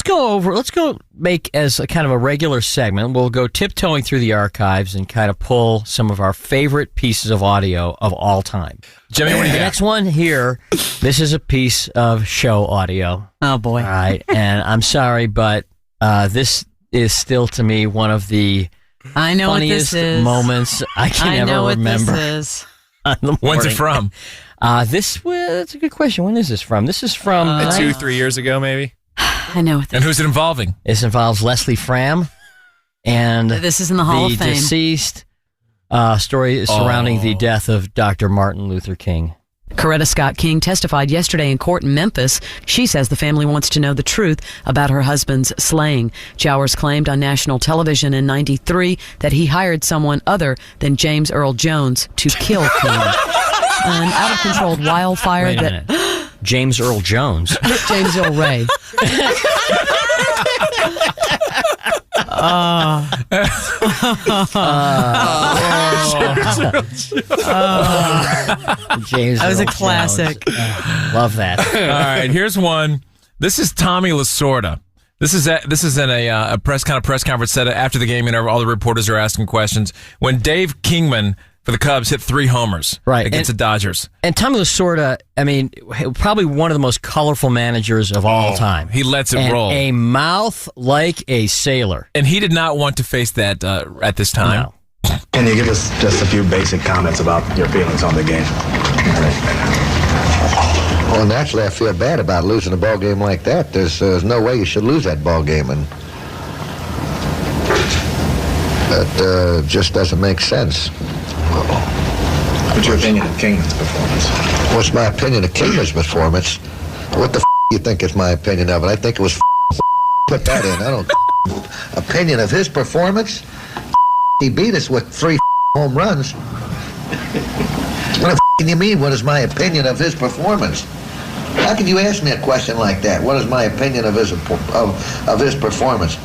let's go make as a kind of a regular segment. We'll go tiptoeing through the archives and kind of pull some of our favorite pieces of audio of all time. Jimmy, what do you got? The next one here, this is a piece of show audio. Oh, boy. All right, and I'm sorry, but this is still to me one of the funniest moments I can ever remember. This is. When's it from? That's a good question. When is this from? This is from 2-3 years ago, maybe. I know what this And who's it involving? This involves Leslie Fram, and This is in the Hall of Fame. The deceased story surrounding the death of Dr. Martin Luther King. Coretta Scott King testified yesterday in court in Memphis. She says the family wants to know the truth about her husband's slaying. Jowers claimed on national television in '93 that he hired someone other than James Earl Jones to kill King. An out-of-control wildfire Wait a minute. James Earl Jones. James Earl Ray. James That was Earl a classic. Jones. Love that. All right, here's one. This is Tommy Lasorda. This is in a press conference set after the game, and all the reporters are asking questions. When Dave Kingman for the Cubs hit 3 homers against the Dodgers. And Tommy Lasorda, I mean, probably one of the most colorful managers of all time. He lets it roll. A mouth like a sailor. And he did not want to face that at this time. No. Can you give us just a few basic comments about your feelings on the game? Well, naturally, I feel bad about losing a ball game like that. There's no way you should lose that ball game, and that just doesn't make sense. What's your opinion of Kingman's performance? What's my opinion of Kingman's performance? What the do you think is my opinion of it? I think it was put that in. I don't opinion of his performance. He beat us with 3 home runs. What the do you mean? What is my opinion of his performance? How can you ask me a question like that? What is my opinion of his performance?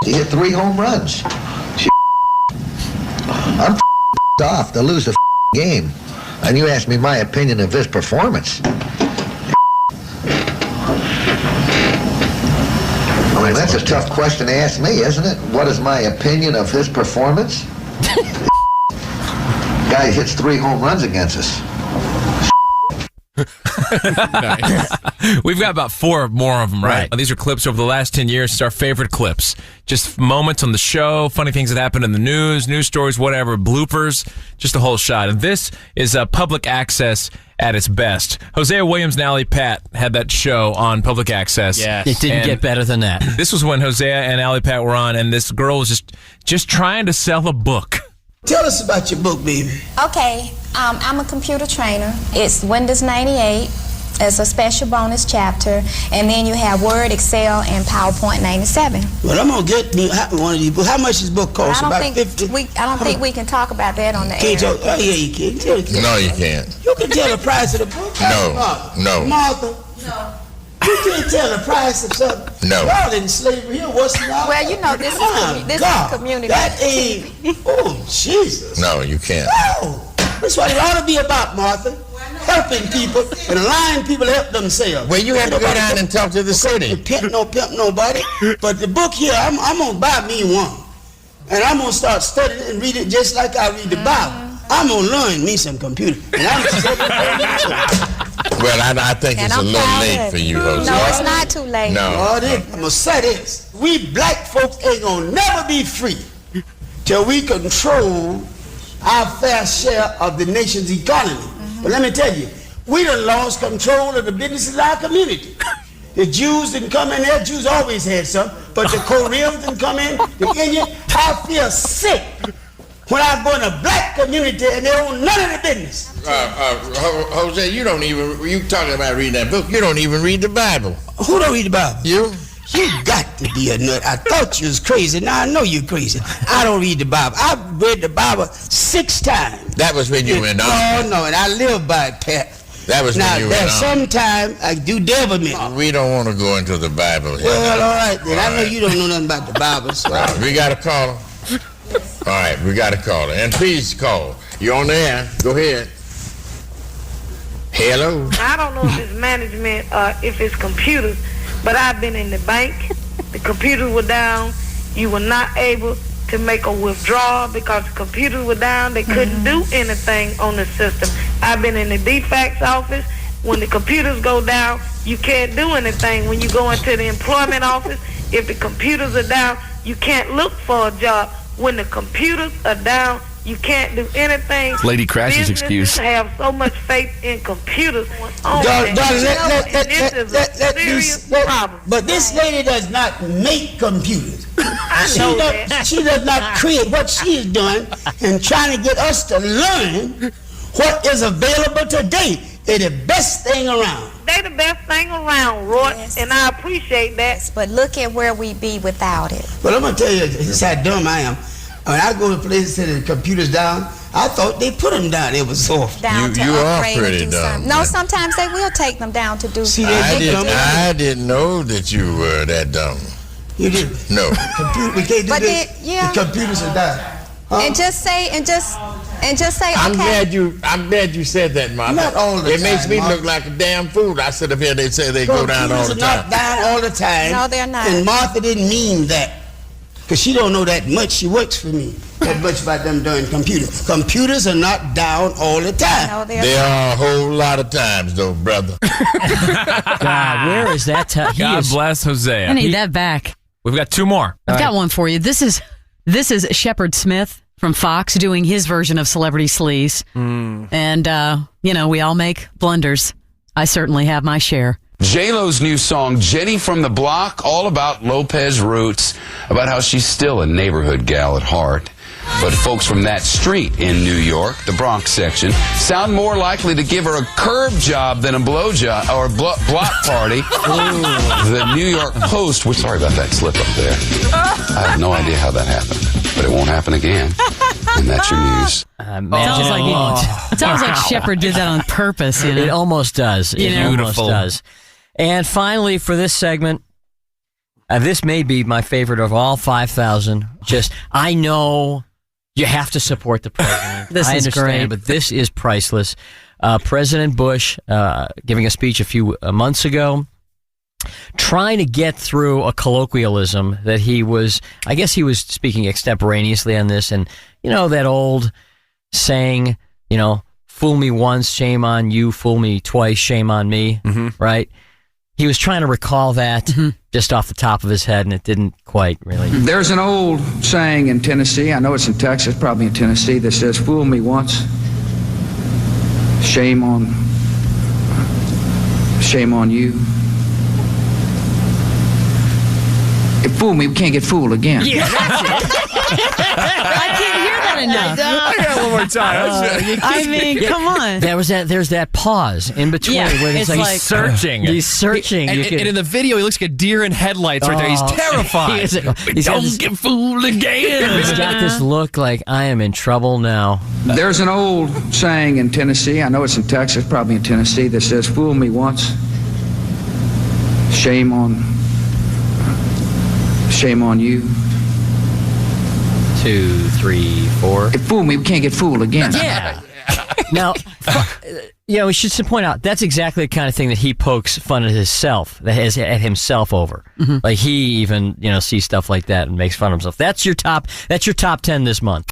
He hit 3 home runs. I'm off to lose the game, and you ask me my opinion of his performance. I mean, that's a tough question to ask me, isn't it? What is my opinion of his performance? Guy hits 3 home runs against us. Nice. We've got about 4 more of them, right? These are clips over the last 10 years. It's our favorite clips. Just moments on the show, funny things that happen in the news stories, whatever, bloopers, just the whole shot. And this is public access at its best. Hosea Williams and Allie Pat had that show on public access. Yes. It didn't get better than that. This was when Hosea and Allie Pat were on, and this girl was just trying to sell a book. Tell us about your book, baby. Okay, I'm a computer trainer. It's Windows 98. It's a special bonus chapter. And then you have Word, Excel, and PowerPoint 97. Well, I'm going to get me one of these books. How much does this book cost? I don't About 50? I don't think we can talk about that on the air. Can't talk? Oh, yeah, you can. No, you can't. You can tell the price of the book. No. Martha? No. You can't tell the price of something. No. Y'all in slavery here. What's the matter? Well, you know, this is community. That ain't. Oh, Jesus. No, you can't. No. That's what it ought to be about, Martha. Helping people and allowing people to help themselves. Well, you have to go down and talk to the city. Pimp nobody. But the book here, I'm going to buy me one. And I'm going to start studying and read it just like I read the Bible. I'm going to learn me some computer. And I'm Well, I think it's a little late for you, Jose. No, it's not too late. No. I'm going to say this. We black folks ain't going to never be free till we control our fair share of the nation's economy. But let me tell you, we done lost control of the businesses of our community. The Jews didn't come in there. Jews always had some. But the Koreans didn't come in. The Indian. I feel sick when I go in a black community and they own none of the business. Jose, you talking about reading that book, you don't even read the Bible. Who don't read the Bible? You? You got to be a nut. I thought you was crazy. Now I know you're crazy. I don't read the Bible. I've read the Bible 6 times. That was when you went on. No, and I live by it, Pat. That was when you went on. Now, sometimes I do devilment. We don't want to go into the Bible here. Well, all right, then. I know you don't know nothing about the Bible. So. We got a caller. All right, we got a caller. And please call. You're on the air. Go ahead. Hello. I don't know if it's management or if it's computers, But I've been in the bank. The computers were down. You were not able to make a withdrawal because the computers were down. They couldn't do anything on the system. I've been in the DFAX office. When the computers go down, you can't do anything. When you go into the employment office, if the computers are down, you can't look for a job. When the computers are down, you can't do anything. Lady Crash's excuse. Businesses have so much faith in computers. But this lady does not make computers. She does not create. What she is doing and trying to get us to learn what is available today is the best thing around. They the best thing around, Roy, and I appreciate that. Yes, but look at where we be without it. But I'm going to tell you, this is how dumb I am. When I go to places and the computer's down, I thought they put them down. It was soft. Down to You are upgrade and pretty do dumb. something. No, sometimes they will take them down to do something. I didn't know that you were that dumb. You did? No. We can't do But this. yeah. The computers are down. Huh? And just say, okay. I'm glad you said that, Martha. Not all the It makes time, me Martha. look like a damn fool. I sit up here, they say they go down all the Computers are time. not down all the time. No, they're not. And Martha didn't mean that. Because she don't know that much. She works for me. That much about them doing computers. Computers are not down all the time. No, they're There are a whole lot of times, though, brother. God, where is that? God bless Hosea. I need that back. We've got two more. I've got one for you. This is Shepard Smith from Fox doing his version of Celebrity Sleaze. And, we all make blunders. I certainly have my share. J-Lo's new song, Jenny from the Block, all about Lopez roots, about how she's still a neighborhood gal at heart. But folks from that street in New York, the Bronx section, sound more likely to give her a curb job than a blow job or a block party. The New York Post, we're sorry about that slip up there. I have no idea how that happened, but it won't happen again. And that's your news. Sounds like Shepard did that on purpose. You know? It almost does. It almost does. And finally, for this segment, this may be my favorite of all 5,000. I know you have to support the president. This I is understand, great. but this is priceless. President Bush giving a speech a few months ago, trying to get through a colloquialism that I guess he was speaking extemporaneously on this, and that old saying, fool me once, shame on you, fool me twice, shame on me, right? He was trying to recall that just off the top of his head, and it didn't quite really. There's an old saying in Tennessee, I know it's in Texas, probably in Tennessee, that says, fool me once, shame on you. If fool me, we can't get fooled again. Yeah, that's it. I can't hear that enough. I got one more time. I mean, come on. There's that pause in between where it's like like searching. He's searching. And in the video, he looks like a deer in headlights right there. He's terrified. Don't get fooled again. He's got this look like, I am in trouble now. There's an old saying in Tennessee, I know it's in Texas, probably in Tennessee, that says, fool me once, shame on you. 2, 3, 4. If fool me, we can't get fooled again. Yeah. Now, we should point out that's exactly the kind of thing that he pokes fun at at himself over. Like he even sees stuff like that and makes fun of himself. That's your top 10 this month.